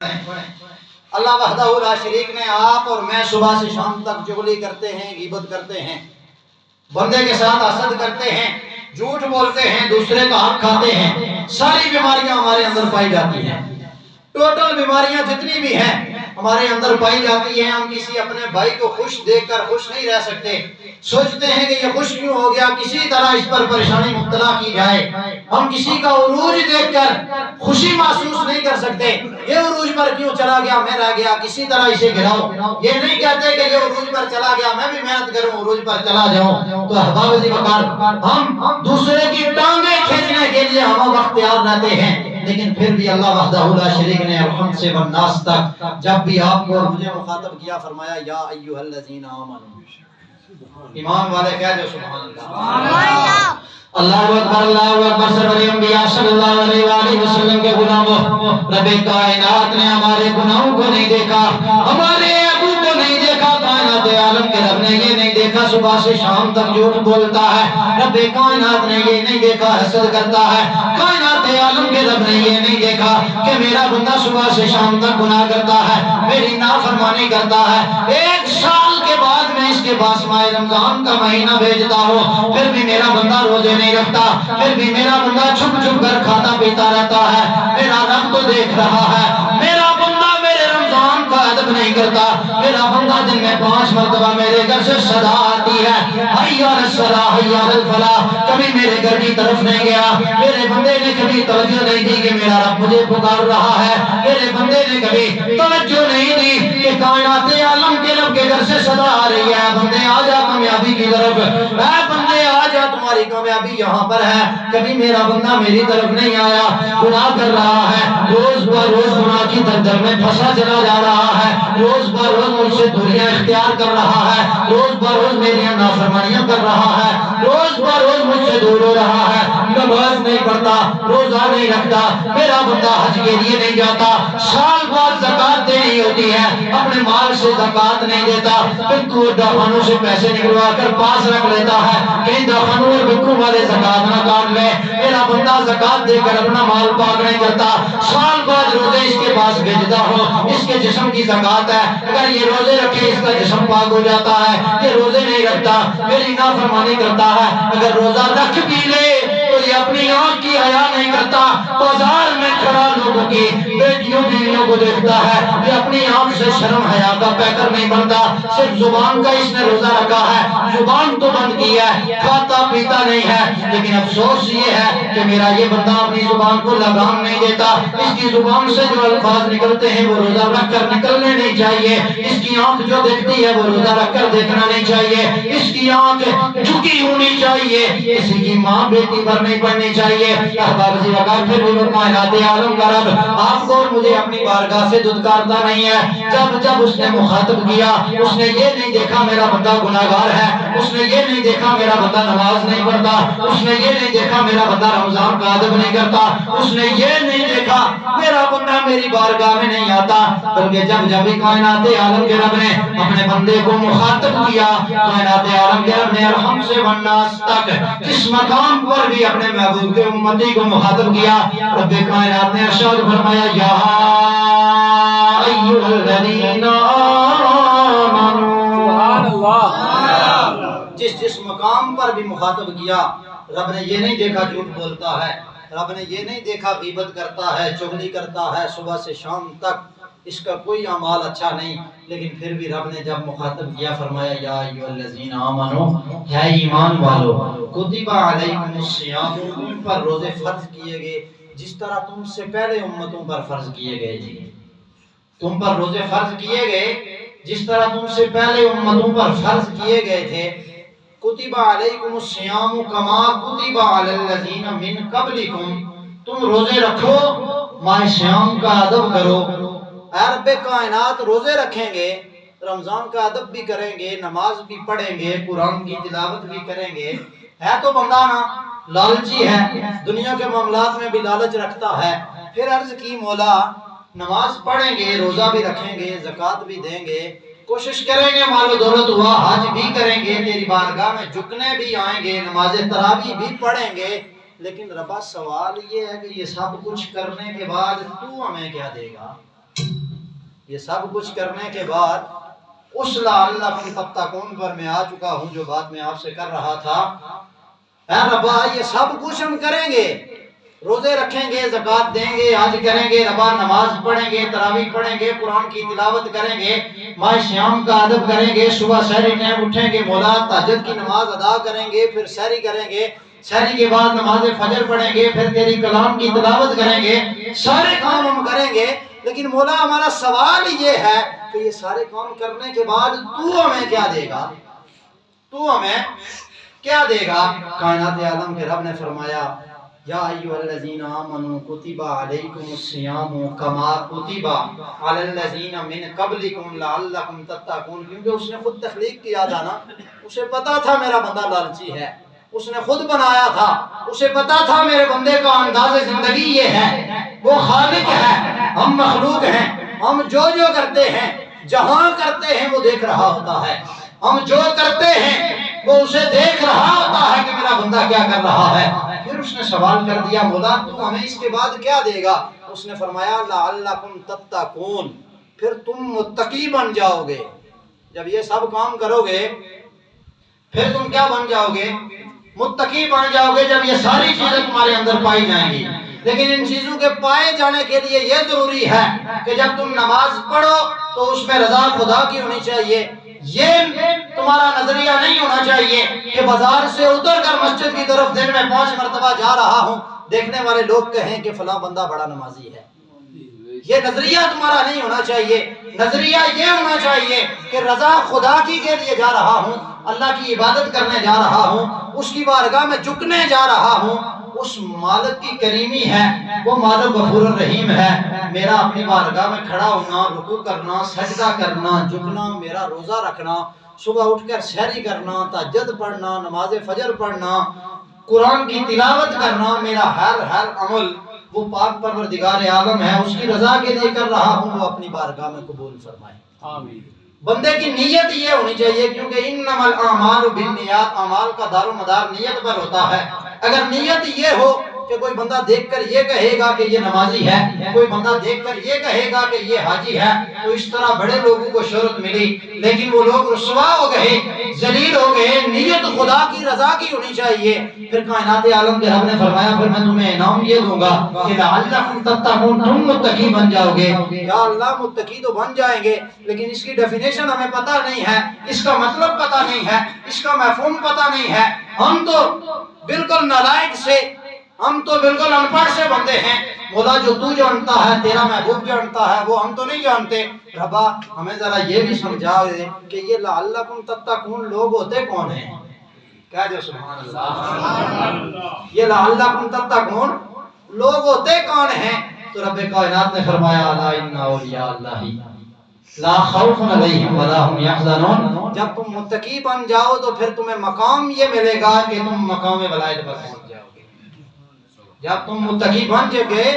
اللہ وحدہ لا شریک نے آپ اور میں صبح سے شام تک چغلی کرتے ہیں، غیبت کرتے ہیں، بندے کے ساتھ حسد کرتے ہیں، جھوٹ بولتے ہیں، دوسرے کا حق کھاتے ہیں، ساری بیماریاں ہمارے اندر پائی جاتی ہیں۔ ٹوٹل بیماریاں جتنی بھی ہیں ہمارے اندر پائی جاتی ہیں۔ ہم کسی اپنے بھائی کو خوش دیکھ کر خوش نہیں رہ سکتے، سوچتے ہیں کہ یہ خوش کیوں ہو گیا، کسی طرح اس پر پریشانی مبتلا کی جائے۔ ہم کسی کا عروج دیکھ کر خوشی محسوس نہیں کر سکتے، یہ عروج پر کیوں چلا گیا، میں رہ گیا، کسی طرح اسے گراؤ۔ یہ نہیں کہتے کہ یہ عروج پر چلا گیا میں بھی محنت کروں عروج پر چلا جاؤں۔ تو احباب ذی وقار، ہم دوسرے کی ٹانگیں کھینچنے کے لیے ہم وقت تیار رہتے ہیں، لیکن پھر بھی اللہ وحدہ لا شریک نے الحمد سے والناس تک جب بھی آپ کو اور مجھے مخاطب کیا فرمایا یا ایھا الذین آمنوا، ایمان والے کہہ دو سبحان اللہ۔ اللہ اکبر اللہ اکبر۔ سرور انبیاء صلی اللہ علیہ وآلہ وسلم کے غلاموں، رب کائنات نے ہمارے گناہوں کو نہیں دیکھا، ہمارے ابو کو نہیں دیکھا، کائنات عالم کے رب نے یہ نہیں دیکھا صبح سے شام تک جھوٹ بولتا ہے، رب کائنات نے یہ نہیں دیکھا حسد کرتا ہے، کائنات عالم کے رب نے یہ نہیں دیکھا کہ میرا بندہ صبح سے شام تک گناہ کرتا ہے، میری نافرمانی کرتا ہے، ایک سال کے بعد میں اس کے پاس ماہ رمضان کا مہینہ بھیجتا ہوں، پھر بھی میرا بندہ روزے نہیں رکھتا، پھر بھی میرا بندہ چھپ چھپ کر کھاتا پیتا رہتا ہے، میرا رب تو دیکھ رہا ہے، میرا بندہ میرے رمضان کا ادب نہیں کرتا، میرا بندہ دن میں 5 مرتبہ میرے گھر سے صدا آتی ہے حی علی الصلاۃ حی علی الفلاح، کبھی میرے گھر کی طرف نہیں گیا، میرے بندے نے کبھی توجہ نہیں دی کہ میرا رب مجھے پکار رہا ہے، میرے بندے نے کبھی توجہ نہیں دی کہ کائنات عالم کے رب کے گھر سے صدا آ رہی ہے، بندے آ جا کامیابی کی طرف، اے بندے آ جا تمہاری کامیابی یہاں پر ہے، کبھی میرا بندہ میری طرف نہیں آیا، گناہ کر رہا ہے، روز بہ روز گناہ کی دلدل میں پھنسا چلا جا رہا ہے، روز بہ روز مجھ سے دوریاں اختیار کر رہا ہے، روز بہ روز میری نافرمانیاں کر رہا ہے، روز بہ روز مجھ سے دور ہو رہا ہے، نماز نہیں پڑھتا، روزہ نہیں رکھتا، میرا بندہ حج کے لیے نہیں جاتا، سال بعد زکوٰۃ دینی ہوتی ہے، اپنے مال سے زکوٰۃ نہیں دیتا، پھر تو دہانوں سے پیسے نکلوا کر پاس رکھ لیتا ہے، کہیں دہانوں اور بکروں والے زکوٰۃ نہ کاٹ لے، میرا بندہ زکوٰۃ دے کر اپنا مال پاک نہیں کرتا، سال بعد روزے اس کے پاس بھیجتا ہوں، اس کے جسم کی زکوٰۃ ہے، اگر یہ روزے رکھے اس کا جسم پاک ہو جاتا ہے، یہ روزے نہیں رکھتا میری نافرمانی کرتا ہے، اگر روزہ رکھ بھی لے تو یہ اپنی آنکھ کی حیا نہیں کرتا، بازار میں کھڑا لوگوں کی بیٹیوں بیویوں کو دیکھتا ہے، یہ اپنی آنکھ سے شرم حیا کا پیکر نہیں بنتا، صرف زبان کا اس نے روزہ رکھا ہے، زبان تو بند کی ہے، کھاتا پیتا نہیں ہے، لیکن افسوس یہ ہے کہ میرا یہ بندہ اپنی زبان کو لگام نہیں دیتا، اس کی زبان سے جو الفاظ نکلتے ہیں وہ روزہ رکھ کر نکلنے نہیں چاہیے، اس کی آنکھ جو دیکھتی ہے وہ روزہ رکھ کر دیکھنا نہیں چاہیے، اس کی آنکھ جھکی ہونی چاہیے، کسی کی ماں بیٹی پر نہیں پڑنی چاہیے۔ احباب ذی وقار، پھر بھی وہ کائنات عالم کا رب آپ کو اور مجھے اپنی بارگاہ سے دھتکارتا نہیں ہے، جب اس نے مخاطب کیا اس نے یہ نہیں دیکھا میرا بندہ گناہگار ہے، اس نے یہ نہیں دیکھا میرا بندہ نماز نہیں پڑھتا، اس نے یہ نہیں دیکھا میرا بندہ رمضان کا ادب نہیں کرتا، اس نے یہ نہیں دیکھا میرا بندہ میری بارگاہ میں نہیں آتا، بلکہ جب کائنات عالم کے رب نے اپنے بندے کو مخاطب کیا، کائنات عالم کے رب نے الحم سے والناس تک اس مقام پر بھی اپنے محبوب کے امتی کو مخاطب کیا، رب کائنات نے ارشاد فرمایا یا ایھا الذین آمنوا، سبحان اللہ، جس مقام پر بھی مخاطب کیا، رب نے یہ نہیں دیکھا جھوٹ بولتا ہے، رب نے یہ نہیں دیکھا غیبت کرتا ہے، چغلی کرتا ہے، صبح سے شام تک اس کا کوئی اعمال اچھا نہیں، لیکن پھر بھی رب نے جب مخاطب کیا فرمایا یا ایھا الذین آمنوا، ہے ایمان والو، کتب علیکم الصیام، تم پر روزے فرض کیے گئے جس طرح تم سے پہلے امتوں پر فرض کیے گئے، جی تم پر روزے فرض کیے گئے جس طرح تم سے پہلے امتوں پر فرض کیے گئے تھے، کتب علیکم الصیام کما کتب علی الذین من قبلکم، تم روزے رکھو، ماہ صیام کا ادب کرو، اے رب کائنات روزے رکھیں گے، رمضان کا ادب بھی کریں گے، نماز بھی پڑھیں گے، قرآن کی تلاوت بھی کریں گے، ہے تو بندہ نا لالچی ہے، دنیا کے معاملات میں بھی لالچ رکھتا ہے، پھر عرض کی مولا نماز پڑھیں گے، روزہ بھی رکھیں گے، زکوٰۃ بھی دیں گے، کوشش کریں گے، مال و دولت ہوا حج بھی کریں گے، تیری بارگاہ میں جھکنے بھی آئیں گے، نماز تراویح بھی پڑھیں گے، لیکن ربا سوال یہ ہے کہ یہ سب کچھ کرنے کے بعد تو ہمیں کیا دے گا؟ یہ سب کچھ کرنے کے بعد اس لعلکم تتقون پر میں آ چکا ہوں، جو بات میں آپ سے کر رہا تھا۔ اے ربا یہ سب کچھ ہم کریں گے، روزے رکھیں گے، زکوٰۃ دیں گے، حج کریں گے، ربا نماز پڑھیں گے، تراویح پڑھیں گے، قرآن کی تلاوت کریں گے، ماہ شام کا ادب کریں گے، صبح سحری ٹائم اٹھیں گے، مولا تہجد کی نماز ادا کریں گے، پھر سحری کریں گے، سحری کے بعد نماز فجر پڑھیں گے، پھر تیری کلام کی تلاوت کریں گے، سارے کام ہم کریں گے۔ لیکن مولا ہمارا سوال یہ ہے کہ یہ سارے کام کرنے کے بعد تو ہمیں کیا دے گا؟ تو ہمیں کیا دے گا؟ کائنات عالم کے رب نے فرمایا یا ایھا الذین آمنوا کتب علیکم الصیام کما کتب علی الذین من قبلکم لعلکم تتقون، کیونکہ اس نے خود تخلیق کیا تھا نا، اسے پتا تھا میرا بندہ لالچی ہے، اس نے خود بنایا تھا، اسے پتا تھا میرے بندے کا انداز زندگی یہ ہے، وہ خالق ہے، ہم مخلوق ہیں، ہم جو کرتے ہیں جہاں کرتے ہیں وہ دیکھ رہا ہوتا ہے، ہم جو کرتے ہیں وہ اسے دیکھ رہا ہوتا ہے کہ میرا بندہ کیا کر رہا ہے۔ پھر اس نے سوال کر دیا مولا تو ہمیں اس کے بعد کیا دے گا؟ اس نے فرمایا لعلکم تتقون، پھر تم متقی بن جاؤ گے۔ جب یہ سب کام کرو گے پھر تم کیا بن جاؤ گے؟ متقی بن جاؤ گے، جب یہ ساری چیزیں تمہارے اندر پائی جائیں گی۔ لیکن ان چیزوں کے پائے جانے کے لیے یہ ضروری ہے کہ جب تم نماز پڑھو تو اس میں رضا خدا کی ہونی چاہیے۔ یہ تمہارا نظریہ نہیں ہونا چاہیے کہ بازار سے اتر کر مسجد کی طرف دن میں 5 مرتبہ جا رہا ہوں، دیکھنے والے لوگ کہیں کہ فلاں بندہ بڑا نمازی ہے۔ یہ نظریہ تمہارا نہیں ہونا چاہیے۔ نظریہ یہ ہونا چاہیے کہ رضا خدا کی کے لیے جا رہا ہوں، اللہ کی عبادت کرنے جا رہا ہوں، اس کی بارگاہ میں جھکنے جا رہا ہوں، اس مالک کی کریمی ہے، وہ مالک غفور الرحیم ہے، میرا اپنی بارگاہ میں کھڑا ہونا، رکوع کرنا، سجدہ کرنا، جھکنا، میرا روزہ رکھنا، صبح اٹھ کر سحری کرنا، تہجد پڑھنا، نماز فجر پڑھنا، قرآن کی تلاوت کرنا، میرا ہر عمل وہ پاک پروردگار عالم ہے، اس کی رضا کے لیے کر رہا ہوں، وہ اپنی بارگاہ میں قبول فرمائے۔ آمین۔ بندے کی نیت یہ ہونی چاہیے، کیونکہ انما الاعمال بالنیات، اعمال کا دار و مدار نیت پر ہوتا ہے۔ اگر نیت یہ ہو کہ کوئی بندہ دیکھ کر یہ کہے گا کہ یہ نمازی ہے، کوئی بندہ دیکھ کر یہ کہے گا کہ یہ حاجی ہے، تو اس طرح بڑے لوگوں کو شہرت ملی، لیکن وہ لوگ رسوا ہو گئے، ذلیل ہو گئے۔ نیت خدا کی رضا کی ہونی چاہیے۔ پھر کائنات عالم کے رب نے فرمایا پھر میں تمہیں انعام یہ دوں گا کہ لعلکم تتقون، تم متقی بن جاؤ گے۔ یا اللہ متقی تو بن جائیں گے، لیکن اس کی ڈیفینیشن ہمیں پتہ نہیں ہے، اس کا مطلب پتہ نہیں ہے، اس کا مفہوم پتہ نہیں ہے۔ ہم تو بالکل نالائق سے، ہم تو بالکل ان پڑھ سے بندے ہیں۔ مولا جو تو جانتا ہے، تیرا محبوب جانتا ہے، وہ ہم تو نہیں جانتے۔ ربا ہمیں ذرا یہ بھی سمجھا دے کہ یہ لعلکم تتقون لوگ ہوتے کون ہیں؟ کہہ دو سبحان اللہ۔ یہ لعلکم تتقون لوگ ہوتے کون ہیں؟ تو رب کائنات نے فرمایا الا ان اولیاء اللہ لا خوف علیہم ولا هم یحزنون۔ جب تم متقی بن جاؤ تو پھر تمہیں مقام یہ ملے گا کہ تم مقام ولایت پر پہنچ جاؤ گے۔ جب تم متقی بن گئے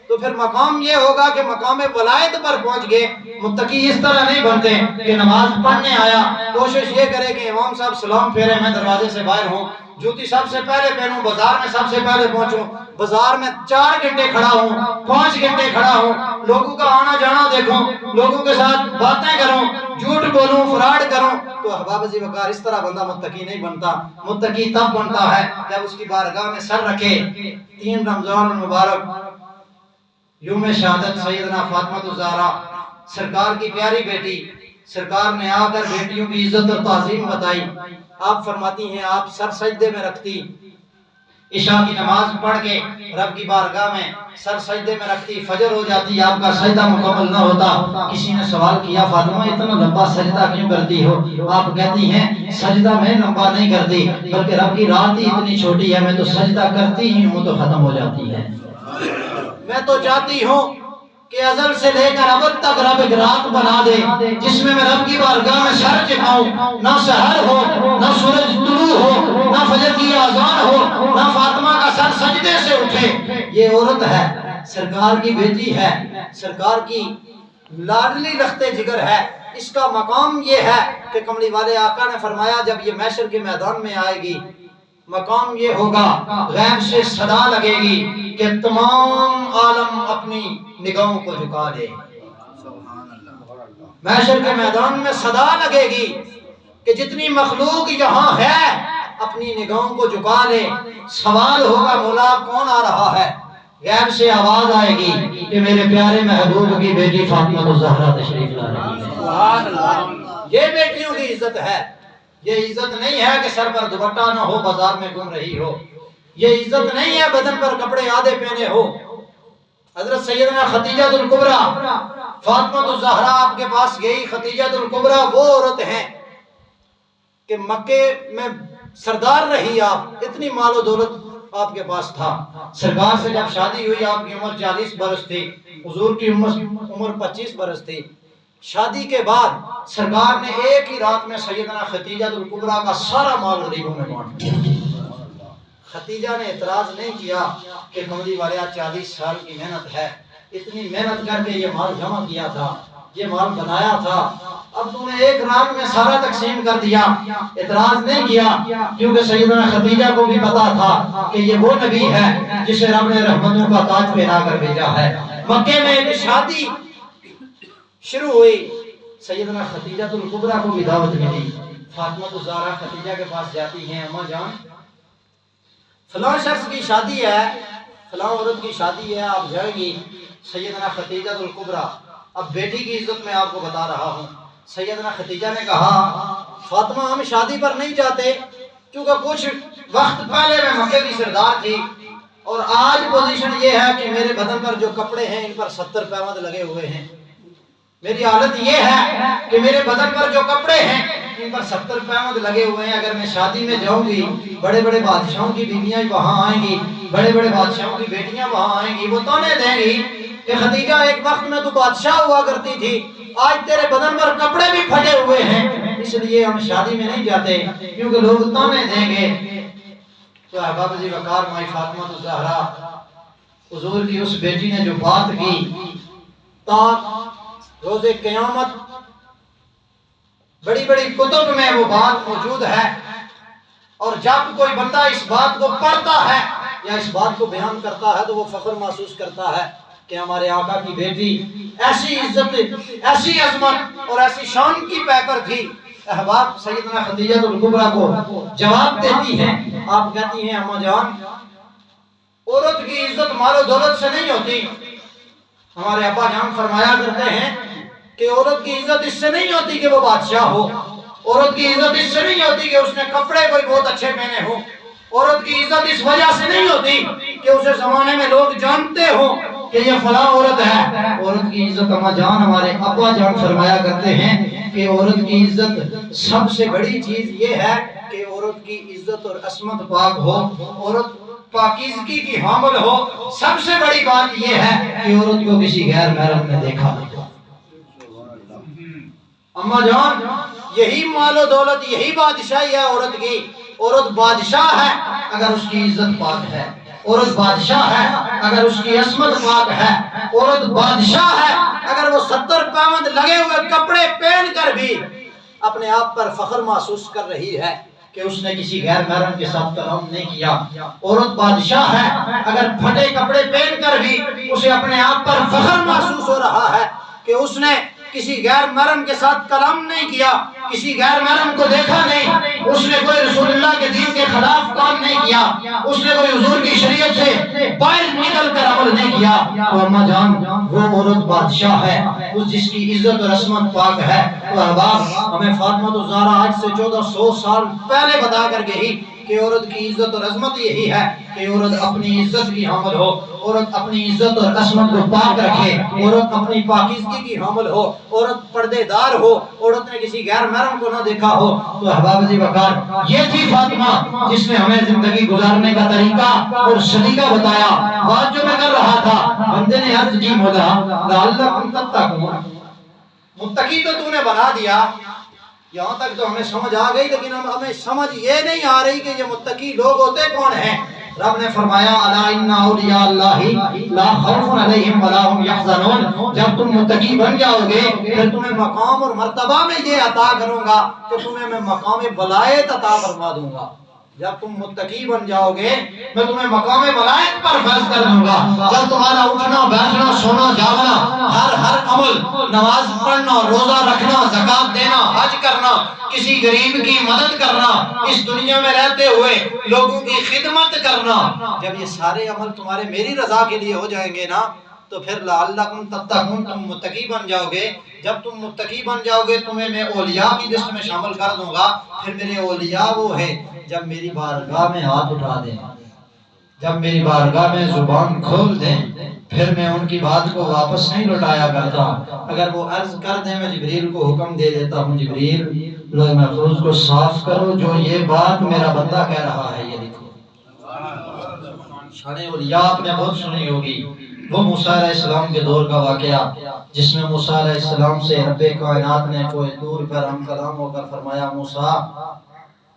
تو پھر مقام یہ ہوگا کہ مقام ولایت پر پہنچ گئے۔ متقی اس طرح نہیں بنتے کہ نماز پڑھنے آیا، کوشش یہ کرے کہ امام صاحب سلام پھیرے، میں دروازے سے باہر ہوں، جوتی سب سے پہلے پہنوں، بازار میں سب سے پہلے پہنچوں، بازار میں 4 گھنٹے کھڑا ہوں، 5 گھنٹے کھڑا ہوں، لوگوں کا آنا جانا دیکھوں، لوگوں کے ساتھ باتیں کروں، جھوٹ بولوں، فراڈ کروں۔ تو احباب عزیز وقار اس طرح بندہ متقی نہیں بنتا۔ متقی تب بنتا ہے جب اس کی بارگاہ میں سر رکھے۔ 3 رمضان المبارک یوم شہادت سیدنا فاطمہ الزہرا سرکار کی پیاری بیٹی، سرکار نے آ کر بیٹیوں کی عزت اور تعظیم بتائی۔ آپ فرماتی ہیں آپ سر سجدے میں رکھتی، عشاء کی نماز پڑھ کے رب کی بارگاہ میں سر سجدے میں رکھتی، فجر ہو جاتی، آپ کا سجدہ مکمل نہ ہوتا۔ کسی نے سوال کیا فاطمہ اتنا لمبا سجدہ کیوں کرتی ہو؟ آپ کہتی ہیں سجدہ میں لمبا نہیں کرتی، بلکہ رب کی رات ہی اتنی چھوٹی ہے، میں تو سجدہ کرتی ہی ہوں تو ختم ہو جاتی ہے۔ میں تو چاہتی ہوں کہ ازل سے لے کر ابد تک رب ایک رات بنا دے جس میں عرب کی بارگاہ میں سر جھکاؤں، نہ سحر ہو، نہ سورج طلوع ہو، نہ فجر کی اذان ہو، نہ فاطمہ کا سر سجدے سے اٹھے۔ یہ عورت ہے، سرکار کی بیٹی ہے، سرکار کی لاڈلی لختے جگر ہے۔ اس کا مقام یہ ہے کہ کملی والے آقا نے فرمایا جب یہ محشر کے میدان میں آئے گی، مقام یہ ہوگا غیب سے صدا لگے گی کہ تمام عالم اپنی نگاہوں کو جھکا دے۔ محشر کے میدان میں صدا لگے گی کہ جتنی مخلوق یہاں ہے اپنی نگاہوں کو جھکا لے. سوال ہوگا مولا کون آ رہا ہے؟ غیب سے آواز آئے گی کہ میرے پیارے محبوب کی بیٹی فاطمہ الزہرا تشریف لا رہی ہے. یہ بیٹیوں کی عزت ہے. یہ عزت نہیں ہے کہ سر پر دوپٹہ نہ ہو بازار میں گھوم رہی ہو. یہ عزت نہیں ہے بدن پر کپڑے آدھے پہنے ہو. حضرت سیدنا خدیجہ الکبریٰ فاطمہ الزہرا آپ کے پاس گئی. خدیجہ الکبریٰ وہ عورت ہیں کہ مکے میں سردار رہی. آپ اتنی مال و دولت آپ کے پاس تھا. سرکار سے جب شادی ہوئی آپ کی عمر 40 برس تھی, حضور کی عمر 25 برس تھی. شادی کے بعد سرکار نے ایک ہی رات میں سیدنا خدیجہ الکبریٰ کا سارا مال غریبوں میں بانٹ دیا. خدیجہ نے اعتراض نہیں کیا کہ کملی والے 40 سال کی محنت ہے, اتنی محنت کر کے یہ مال جمع کیا تھا, یہ مال بنایا تھا, اب تم نے ایک رات میں سارا تقسیم کر دیا. اعتراض نہیں کیا کیونکہ سیدنا خدیجہ کو بھی پتا تھا کہ یہ وہ نبی ہے جسے رب نے رحمتوں کا تاج پہنا کر بھیجا ہے. مکے میں ایک شادی شروع ہوئی. سیدنا خدیجہ الکبریٰ کو بھی دعوت ملی. فاطمہ الزہرا خدیجہ کے پاس جاتی ہیں, اماں جان فلاں شخص کی شادی ہے, فلاں عورت کی شادی ہے, آپ جائیں گی. سیدنا خدیجہ الکبریٰ اب بیٹی کی عزت میں آپ کو بتا رہا ہوں. سیدنا خدیجہ نے کہا فاطمہ ہم شادی پر نہیں جاتے کیونکہ کچھ وقت پہلے میں مکے کی سردار تھی اور آج پوزیشن یہ ہے کہ میرے بدن پر جو کپڑے ہیں ان پر 70 پیوند لگے ہوئے ہیں. میری حالت یہ ہے کہ میرے بدن پر جو کپڑے ہیں ان پر 70 پیوند لگے ہوئے ہیں. اگر میں شادی میں جاؤں گی بڑے بڑے بادشاہوں کی بیویاں وہاں آئیں گی, بڑے بڑے بادشاہوں کی بیٹیاں وہاں آئیں گی, وہ تانے دیں گی کہ خدیجہ ایک وقت میں تو بادشاہ ہوا کرتی تھی, آج تیرے بدن پر کپڑے بھی پھٹے ہوئے ہیں, اس لیے ہم شادی میں نہیں جاتے کیونکہ لوگ تانے دیں گے. تو احباب عزیز وقار مائی فاطمہ الزہرا حضور کی اس بیٹی نے جو بات کی تا روز قیامت بڑی بڑی کتب میں وہ بات موجود ہے. اور جب کوئی بندہ اس بات کو پڑھتا ہے یا اس بات کو بیان کرتا ہے تو وہ فخر محسوس کرتا ہے کہ ہمارے آقا کی بیٹی ایسی عزت, ایسی عظمت اور ایسی شان کی پیکر تھی. احباب سیدنا خدیجہ الکبریٰ کو جواب دیتی ہیں. آپ کہتی ہیں اماں جان عورت کی عزت مال و دولت سے نہیں ہوتی. ہمارے ابا جان فرمایا کرتے ہیں کہ عورت کی عزت اس سے نہیں ہوتی کہ وہ بادشاہ ہو, عورت کی عزت اس سے نہیں ہوتی کہ اس نے کپڑے کوئی بہت اچھے پہنے ہو, عورت کی عزت اس وجہ سے نہیں ہوتی کہ اسے زمانے میں لوگ جانتے ہوں کہ یہ فلاں عورت ہے. عورت کی عزت اماں جان ہمارے ابا جان فرمایا کرتے ہیں کہ عورت کی عزت سب سے بڑی چیز یہ ہے کہ عورت کی عزت اور عصمت پاک ہو, عورت پاکیزگی کی حامل ہو. سب سے بڑی بات یہ ہے کہ عورت کو کسی غیر محرم نے دیکھا نہیں. اماں جان یہی مال و دولت, یہی بادشاہی ہے عورت کی. عورت بادشاہ ہے اگر اس کی عزت پاک ہے, عورت بادشاہ ہے اگر اس کی عصمت پاک ہے, عورت بادشاہ ہے اگر وہ 70 پیوند لگے ہوئے کپڑے پہن کر بھی اپنے آپ پر فخر محسوس کر رہی ہے کہ اس نے کسی غیر محرم کے ساتھ کلام نہیں کیا. عورت بادشاہ ہے اگر پھٹے کپڑے پہن کر بھی اسے اپنے آپ پر فخر محسوس ہو رہا ہے کہ اس نے کسی غیر محرم کے ساتھ کلام نہیں کیا, کسی غیر محرم کو دیکھا نہیں, اس نے کوئی رسول اللہ کے دین کے خلاف کام نہیں کیا, اس نے کوئی حضور کی شریعت سے باہر نکل کر عمل نہیں کیا. تو اماں جان وہ عورت بادشاہ ہے اس جس کی عزت اور عصمت پاک ہے. تو احباب ہمیں فاطمہ الزہرا آج سے 1400 سال پہلے بتا کر گئی کہ عورت کی عزت اور عظمت یہی ہے کہ عورت اپنی عزت کی حامل ہو, عورت اپنی عزت اور عصمت کو پاک رکھے, عورت اپنی پاکیزگی کی حامل ہو, عورت پردے دار ہو, عورت نے کسی غیر محرم کو نہ دیکھا ہو. تو احباب عزیز وقار یہ تھی فاطمہ جس نے ہمیں زندگی گزارنے کا طریقہ اور سلیقہ بتایا. بات جو میں کر رہا تھا بندے نے عرض کی مولا لعلکم تتقون, متقی تو تو نے بنا دیا. یہاں تک تو ہمیں سمجھ آ گئی لیکن ہمیں سمجھ یہ نہیں آ رہی کہ یہ متقی لوگ ہوتے کون ہیں. رب نے فرمایا الا ان اولیاء اللہ لا خوف علیہم ولا هم يحزنون. جب تم متقی بن جاؤ گے پھر تمہیں مقام اور مرتبہ میں یہ عطا کروں گا کہ تمہیں میں مقام ولایت عطا فرما دوں گا. جب تم متقی بن جاؤ گے میں تمہیں مقام ملائک پر فیض کر دوں گا. جب تمہارا اٹھنا بیٹھنا سونا جاگنا ہر عمل، نماز پڑھنا، روزہ رکھنا، زکات دینا، حج کرنا، کسی غریب کی مدد کرنا، اس دنیا میں رہتے ہوئے لوگوں کی خدمت کرنا، جب یہ سارے عمل تمہارے میری رضا کے لیے ہو جائیں گے نا تو پھر لعلکم تتقون، تم متقی بن جاؤ گے. جب تم متقی بن جاؤ گے تمہیں میں اولیاء کی لسٹ میں شامل کر دوں گا. پھر میرے اولیاء وہ ہیں جب میری بارگاہ میں ہاتھ اٹھا دیں، جب میری بارگاہ میں زبان کھول دیں، پھر میں ان کی بات کو واپس نہیں لوٹایا کرتا. اگر وہ عرض کر دیں میں جبریل کو حکم دے دیتا ہوں، جبریل لوح محفوظ کو صاف کرو، جو یہ بات میرا بندہ کہہ رہا ہے یہ لکھو. شان اولیاء آپ نے بہت سنی ہوگی، وہ موسیٰ علیہ السلام کے دور کا واقعہ جس میں موسیٰ علیہ السلام سے رب کائنات نے کوئی طور پر ہم کلام ہو کر فرمایا موسیٰ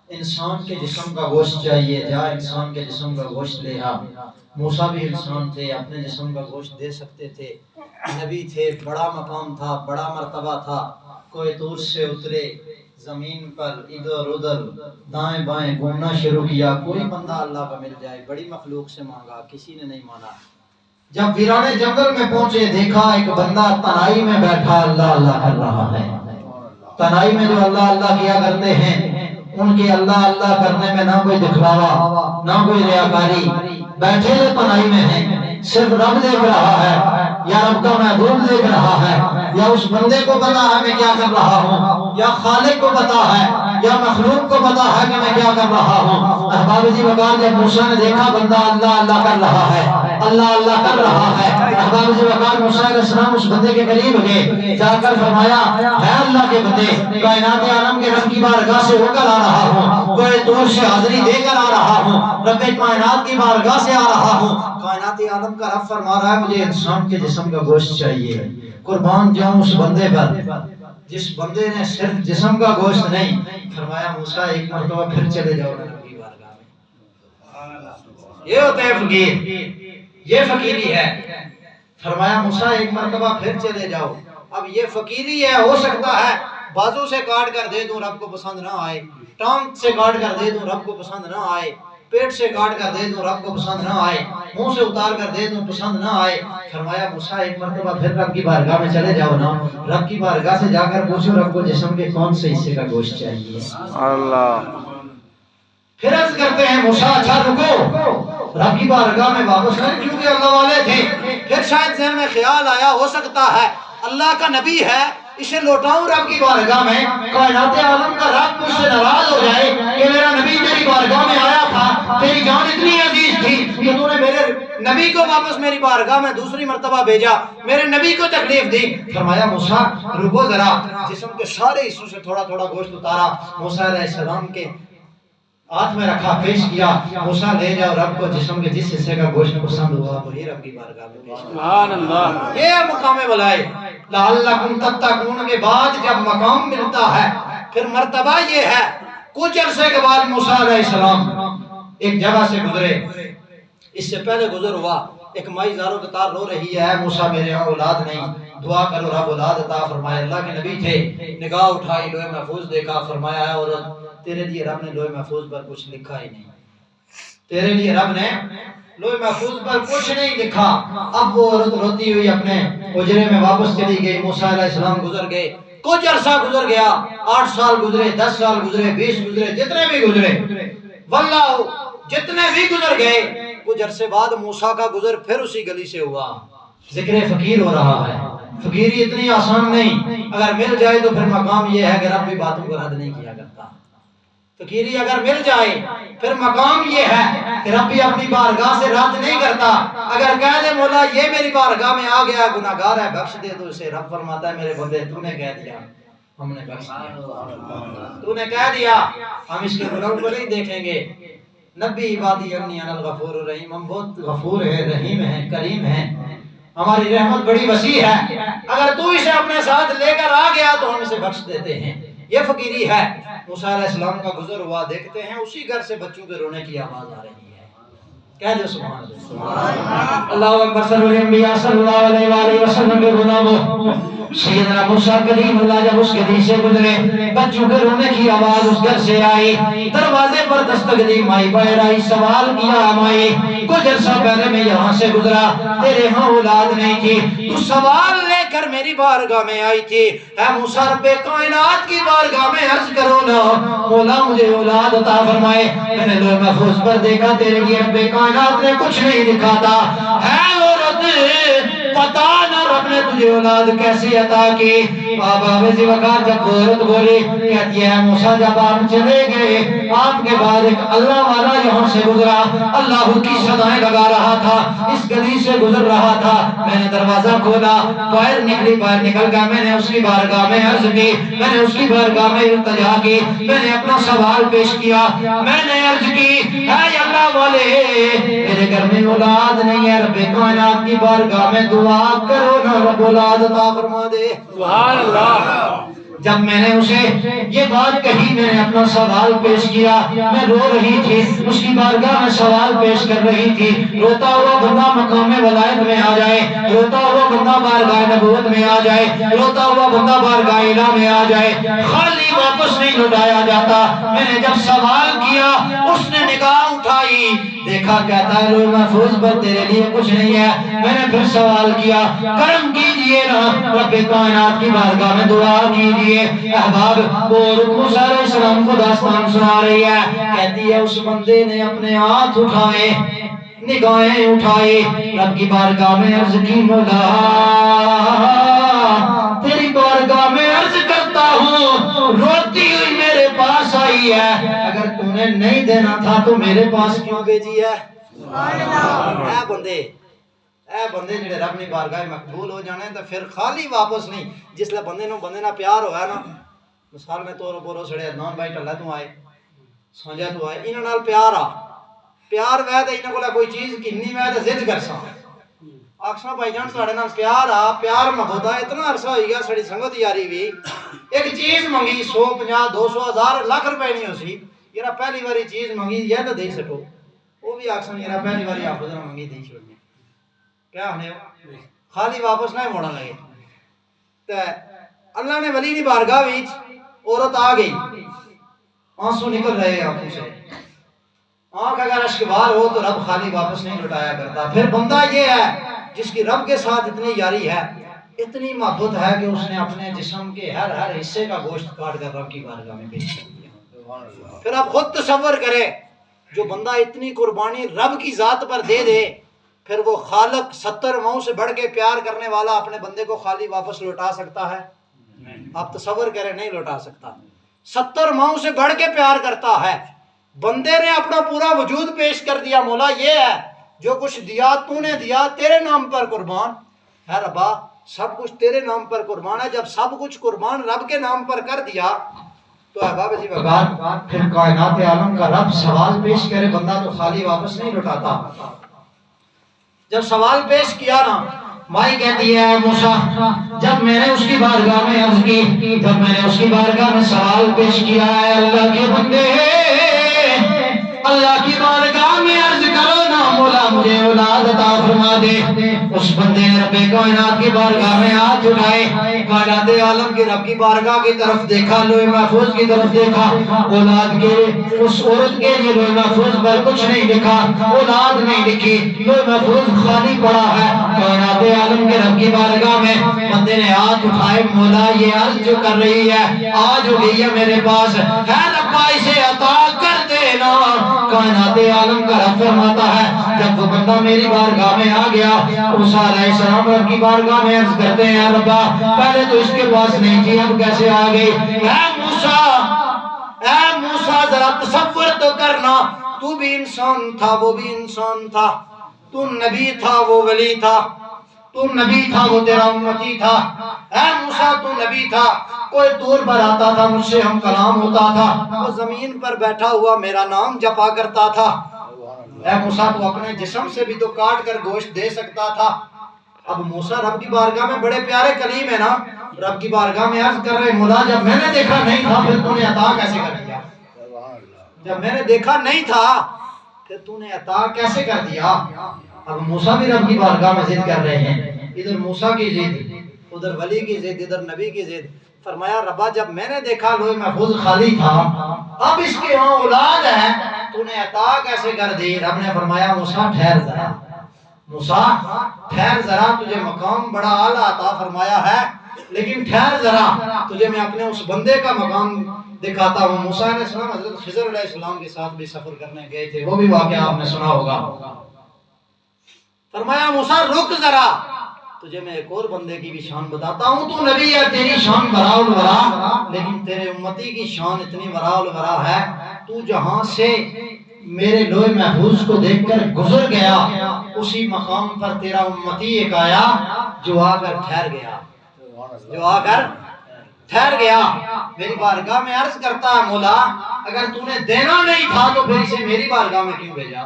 انسان کے جسم کا گوشت چاہیے، جا انسان کے جسم کا گوشت لے آ. موسیٰ بھی انسان تھے، اپنے جسم کا گوشت دے سکتے تھے، نبی تھے، بڑا مقام تھا، بڑا مرتبہ تھا. کوئی طور سے اترے، زمین پر ادھر ادھر دائیں بائیں گھومنا شروع کیا، کوئی بندہ اللہ کا مل جائے، بڑی مخلوق سے مانگا، کسی نے نہیں مانا. جب ویرانے جنگل میں پہنچے دیکھا ایک بندہ تنہائی میں بیٹھا اللہ اللہ کر رہا ہے. تنہائی میں جو اللہ اللہ کیا کرتے ہیں ان کے اللہ اللہ کرنے میں نہ کوئی دکھلاوا نہ کوئی ریاکاری، بیٹھے ہوئے تنہائی میں ہیں، صرف رب دیکھ رہا ہے یا رب کا محبوب دیکھ رہا ہے یا اس بندے کو پتا ہے میں کیا کر رہا ہوں یا خالق کو پتا ہے یا مخلوق کو پتا ہے کہ میں کیا کر رہا ہوں. احباب جی وقار جب موسیٰ نے دیکھا بندہ اللہ اللہ کر رہا ہے، اللہ اللہ کر رہا ہے، احباب جی وقار موسیٰ علیہ السلام اس بندے کے قریب گئے، جا کر فرمایا ہے اللہ کے بندے کائنات عالم کے رب کی بارگاہ سے ہو کر آ رہا ہوں، کوئی طور سے حاضری دے کر آ رہا ہوں، رب کائنات کی بارگاہ سے آ رہا ہوں. کائنات عالم کا رب فرما رہا ہے مجھے انسان کے جسم کا گوشت چاہیے. قربان جاؤں اس بندے پر جس بندے نے صرف جسم کا گوشت نہیں فرمایا موسیٰ ایک مرتبہ پھر چلے جاؤ رب کی بارگاہ میں. یہ ہوتا ہے فقیر، یہ فقیری ہے. فرمایا موسیٰ ایک مرتبہ پھر چلے جاؤ. اب یہ فقیری ہے، ہو سکتا ہے بازو سے کاٹ کر دے دوں رب کو پسند نہ آئے، ٹانگ سے کاٹ کر دے دوں رب کو پسند نہ آئے، پیٹ سے کاٹ کر دے دوں رب کو پسند نہ آئے، منہ سے اتار کر دے دوں پسند نہ آئے. فرمایا موسیٰ ایک مرتبہ پھر رب کی بارگاہ میں چلے جاؤ نا، رب کی بارگاہ سے جا کر پوچھو رب کو جسم کے کون سے حصے کا گوشت چاہیے. اللہ پھر عرض کرتے ہیں موسیٰ اچھا رکو، رب کی بارگاہ میں واپس کریں کیونکہ اللہ والے تھے. پھر شاید ذہن میں خیال آیا ہو سکتا ہے اللہ کا نبی ہے اسے لوٹاؤں رب کی بارگاہ میں، کائنات عالم کا رب مجھ سے ناراض ہو جائے کہ میرا نبی تیری بارگاہ میں آیا تھا، تیری جان اتنی عزیز تھی کہ تو نے میرے نبی کو واپس میری بارگاہ میں دوسری مرتبہ بھیجا، میرے نبی کو تکلیف دی. فرمایا موسیٰ رکو ذرا، جسم کے سارے حصوں سے تھوڑا تھوڑا گوشت اتارا، موسیٰ علیہ السلام کے ہاتھ میں رکھا، پیش کیا. موسیٰ لے جاؤ رب کو جسم کے جس حصے کا گوشت پسند ہوا وہی رب کی بارگاہ میں پیش کیا. سبحان اللہ. یہ مقام بلائے لعلکم تتقون کے بعد جب مقام ملتا ہے پھر مرتبہ یہ ہے. کچھ عرصے کے بعد موسیٰ علیہ السلام ایک جگہ سے گزرے، اس سے پہلے گزر ہوا ایک مائی زاروں قطار رو رہی ہے موسیٰ میرے یہاں اولاد نہیں، دعا کرو رب اولاد عطا فرمائے. اللہ کے نبی تھے، نگاہ اٹھائی لوح محفوظ دیکھا، فرمایا ہے عورت تیرے لیے رب نے لوح محفوظ پر کچھ لکھا ہی نہیں، تیرے لیے رب نے لوح محفوظ پر کچھ نہیں لکھا. اب وہ عورت روتی ہوئی اپنے حجرے میں واپس چلی گئی. موسیٰ علیہ السلام گزر گئے، کچھ عرصہ گزر گیا، 8 سال گزرے، 10 سال گزرے، 20 گزرے، جتنے بھی گزرے، واللہ جتنے بھی گزر گئے. کچھ عرصے بعد موسیٰ کا گزر پھر اسی گلی سے ہوا. ذکر فقیر ہو رہا ہے. فقیری اتنی آسان نہیں، اگر مل جائے تو پھر مقام یہ ہے کہ رب بھی باتوں کو رد نہیں کیا کرتا. فقیری اگر مل جائے پھر مقام یہ ہے کہ رب بھی اپنی بارگاہ سے رد نہیں کرتا. اگر کہہ دے مولا یہ میری بارگاہ میں آ گیا گناہگار ہے بخش دے تو اسے رب فرماتا ہے میرے بندے تو نے کہہ دیا ہم نے بخش دیا، تو نے کہہ دیا ہم اس کے گناہوں کو نہیں دیکھیں گے. نبی عبادی انی انا الغفور الرحیم، ہم بہت غفور ہیں، رحیم ہیں، کریم ہیں، ہماری رحمت بڑی وسیع ہے، اگر تو اسے اپنے ساتھ لے کر آ گیا تو ہم اسے بخش دیتے ہیں. یہ فقیری ہے. موسیٰ علیہ السلام کا گزر ہوا، دیکھتے ہیں اسی گھر سے بچوں کے رونے کی آواز آ رہی ہے. کہہ دو سبحان اللہ۔ اللہ اکبر صلی اللہ انبیاء صلی اللہ علیہ وآلہ وسلم کے غلاموں، سیدنا موسیٰ کلیم اللہ جب اس کے دل سے گزرے، بچوں کے رونے کی آواز اس گھر سے آئی، دروازے پر دستک دی، مائی باہر آئی، سوال کیا مائی کچھ عرصہ پہلے میں یہاں سے گزرا، تیرے ہاں اولاد نہیں تھی، تو سوال لے کر میری بارگاہ میں آئی تھی، اے موسیٰ رب کائنات کی بارگاہ میں عرض کرو نا مولا مجھے اولاد عطا فرمائے۔ میں نے لوح محفوظ پر دیکھا تیرے لیے رب کائنات نے کچھ نہیں لکھا تھا، ہے عورت پتا نہ رب نے تجھے اولاد کیسے عطا کی۔ بابا ویزی وقار جب عورت بولی کہتی ہے موسیٰ جب آپ چلے گئے آپ کے بعد ایک اللہ والا یہاں سے گزرا، اللہ کی صدائیں لگا رہا تھا، اس گلی سے گزر رہا تھا، میں نے دروازہ کھولا، باہر نکل گیا، میں نے اس کی بارگاہ میں عرض کی، میں نے اس کی بارگاہ میں التجا کی، میں نے اپنا سوال پیش کیا، میں نے عرض کی اے اللہ والے میرے گھر میں اولاد نہیں ہے، رب کائنات کی بارگاہ میں دعا کرو نا رب اولاد عطا فرما دے۔ سبحان اللہ۔ جب میں نے اسے یہ بات کہی، میں نے اپنا سوال پیش کیا، میں رو رہی تھی، اس کی بارگاہ میں سوال پیش کر رہی تھی، روتا ہوا بندہ مقام ولایت میں آ جائے، روتا ہوا بندہ بارگاہ نبوت میں آ جائے، روتا ہوا بندہ بارگاہ الہ میں آ جائے، خالی واپس نہیں لوٹایا جاتا۔ میں نے جب سوال کیا اس نے نگاہ اٹھائی، دیکھا کہتا ہے لوح محفوظ پر تیرے لیے کچھ نہیں ہے۔ میں نے پھر سوال کیا کرم کیجئے نا رب کائنات کی بارگاہ میں دعا کیجئے۔ احباب وہ موسیٰ علیہ السلام کو داستان سنا رہی ہے، کہتی ہے اس بندے نے اپنے ہاتھ اٹھائے، نگاہیں اٹھائے، رب کی بارگاہ میں عرض کی مولا تیری بارگاہ میں عرض کرتا ہوں، روتی ہوئی میرے پاس آئی ہے، اگر تم نے نہیں دینا تھا تو میرے پاس کیوں بھیجی ہے؟ اے بندے جڑے رب نے بارگاہ مقبول ہو جانے تو پھر خالی واپس نہیں، جس لئے بندے نہ پیار ہویا نا، مثال میں طور پر سڑے ادنان بھائی ٹھلا تو آئے سانجا تو آئے، انہوں نال پیار وے تو انہوں کو کوئی چیز کنی وے تو زد کر سا آکساں بھائی جان ساڑے نال پیار محبت ہے، اتنا عرصہ ہوئی گیا سڑی سنگت یاری بھی، ایک چیز منگی 100 50 200 1000 لاکھ روپے نہیں ہو سی، یہ پہلی باری چیز منگی یہ تو دے سکو، وہ بھی آکساں یہ پہلی باری آپ نے منگی دے چھوڑی کیا ہونے خالی واپس نہ موڑا لگے۔ تو اللہ نے ولی دی بارگاہ وچ عورت آ گئی، آنسو نکل رہے آنکھوں سے، آنکھ اگر اشکبار ہو تو رب خالی واپس نہیں لٹایا کرتا۔ پھر بندہ یہ ہے جس کی رب کے ساتھ اتنی یاری ہے، اتنی محبت ہے کہ اس نے اپنے جسم کے ہر حصے کا گوشت کاٹ کر رب کی بارگاہ میں پیش کر دیا۔ پھر آپ خود تصور کریں جو بندہ اتنی قربانی رب کی ذات پر دے دے، پھر وہ خالق 70 ماؤں سے بڑھ کے پیار کرنے والا اپنے بندے کو خالی واپس لوٹا سکتا ہے؟ آپ تصور کریں نہیں لوٹا سکتا۔ 70 ماؤں سے بڑھ کے پیار کرتا ہے، بندے نے اپنا پورا وجود پیش کر دیا، مولا یہ ہے جو کچھ دیا تو نے دیا تیرے نام پر قربان ہے، ربا سب کچھ تیرے نام پر قربان ہے۔ جب سب کچھ قربان رب کے نام پر کر دیا تو احباب جی وقار پھر کائنات عالم کا رب سوال پیش کرے بندہ تو خالی واپس نہیں لوٹاتا۔ جب سوال پیش کیا نا مائی کہتی ہے موسیٰ جب میں نے اس کی بارگاہ میں عرض کی، جب میں نے اس کی بارگاہ میں سوال پیش کیا ہے اللہ کے بندے اللہ کی بارگاہ میں عرض کرو نا مولا مجھے اولاد عطا فرما دے۔ اس بندے نے رب کائنات کی بارگاہ میں ہاتھ اٹھائے، کائنات عالم کی رب کی بارگاہ کی طرف دیکھا، لوح محفوظ کی طرف دیکھا، اولاد کے اس عورت کے لیے لوح محفوظ پر کچھ نہیں لکھا، اولاد نہیں لکھی، لوح محفوظ خالی پڑا ہے۔ کائنات عالم کے رب کی بارگاہ میں بندے نے ہاتھ اٹھائے، مولا یہ عرض جو کر رہی ہے آج ہو گئی ہے میرے پاس، ہے ربا اسے عطا کر دینا۔ کائنات عالم کا رب فرماتا ہے جب وہ بندہ میری بارگاہ میں آ گیا، موسیٰ علیہ السلام رب کی بارگاہ میں عرض کرتے ہیں ربا پہلے تو اس کے پاس نہیں تھی اب کیسے آ گئی؟ اے موسیٰ ذرا تصور تو کرنا، تو بھی انسان تھا وہ بھی انسان تھا، تو نبی تھا وہ ولی تھا، تو نبی تھا وہ تیرا امتی تھا۔ اے موسیٰ تو نبی تھا، کوئی دور پر آتا تھا مجھ سے ہم کلام ہوتا تھا، وہ زمین پر بیٹھا ہوا میرا نام جپا کرتا تھا۔ اے موسیٰ تو اپنے جسم سے بھی تو کاٹ کر گوشت دے سکتا تھا۔ اب موسیٰ رب کی بارگاہ میں بڑے پیارے کلیم ہے نا، رب کی بارگاہ میں عرض کر رہے مولا جب میں نے دیکھا نہیں تھا پھر تو نے عطا کیسے کر دیا؟ جب میں نے دیکھا نہیں تھا پھر تو نے عطا کیسے کر دیا؟ اب موسیٰ بھی رب کی بارگاہ میں ضد کر رہے ہیں، ادھر موسیٰ کی ضد، ادھر ولی کی ضد، ادھر نبی کی ضد۔ فرمایا ربا جب میں نے دیکھا لوح محفوظ خالی تھا، اب اس کے وہاں اولاد ہے، تو نے عطا کیسے کر دی؟ رب نے فرمایا موسیٰ ٹھہر ذرا، موسیٰ ٹھہر ذرا، تجھے مقام بڑا اعلیٰ عطا فرمایا ہے، لیکن ٹھہر ذرا، تجھے میں اپنے اس بندے کا مقام دکھاتا ہوں۔ موسیٰ علیہ السلام حضرت خضر علیہ السلام کے ساتھ بھی سفر کرنے گئے تھے، وہ بھی واقعہ آپ نے سنا ہوگا۔ فرمایا موسیٰ رک ذرا، تجھے میں ایک اور بندے کی بھی شان بتاتا ہوں، تو نبی ہے، تیری شان وراء الورا، لیکن تیرے امتی کی شان اتنی وراء الورا ہے، تو جہاں سے میرے لوح محفوظ کو دیکھ کر گزر گیا، اسی مقام پر تیرا امتی ایک آیا جو آ کر ٹھہر گیا، جو آ کر ٹھہر گیا۔ میری بارگاہ میں عرض کرتا ہے مولا اگر تو نے دینا نہیں تھا تو پھر اسے میری بارگاہ میں کیوں بھیجا؟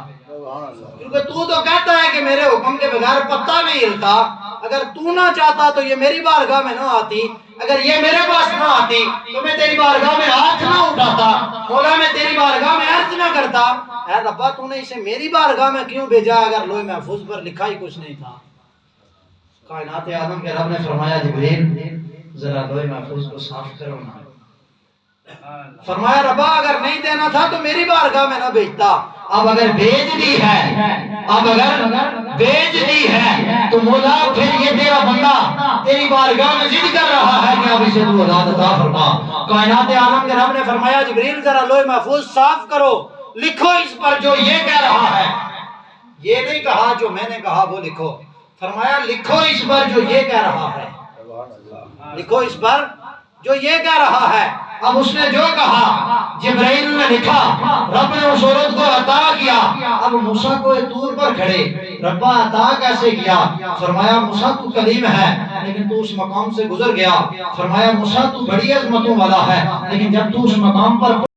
کیونکہ تو کہتا ہے کہ میرے حکم کے بغیر پتہ نہیں ہلتا، اگر تو نہ چاہتا تو یہ میری بارگاہ میں نہ آتی، اگر یہ میرے پاس نہ آتی تو میں تیری بارگاہ میں ہاتھ نہ اٹھاتا، مولا میں تیری بارگاہ میں عرض نہ کرتا، اے ربا تو نے اسے میری بارگاہ میں کیوں بھیجا اگر لوح محفوظ پر لکھا ہی کچھ نہیں تھا؟ کائنات عالم کے رب نے فرمایا جبریل ذرا لوح محفوظ کو صاف کرو نا۔ فرمایا ربا اگر نہیں دینا تھا تو میری بارگاہ میں نہ بھیجتا، اب اگر بھیج دی ہے، اب اگر بھیج دی ہے تو مولا پھر یہ تیرا بندہ تیری بارگاہ میں ضد کر رہا ہے کہ اب اسے تو اولاد عطا فرما۔ کائنات عالم کے رب نے فرمایا جبریل ذرا لوح محفوظ صاف کرو، لکھو اس پر جو یہ کہہ رہا ہے، یہ نہیں کہا جو میں نے کہا وہ لکھو، فرمایا لکھو اس پر جو یہ کہہ رہا ہے، لکھو اس پر جو یہ کہہ رہا ہے۔ اب اس نے جو کہا جبرائیل نے لکھا، رب نے اس عورت کو عطا کیا۔ اب موسیٰ کو طور پر کھڑے، ربا عطا کیسے کیا؟ فرمایا موسیٰ تو کلیم ہے لیکن تو اس مقام سے گزر گیا، فرمایا موسیٰ تو بڑی عظمتوں والا ہے لیکن جب تو اس مقام پر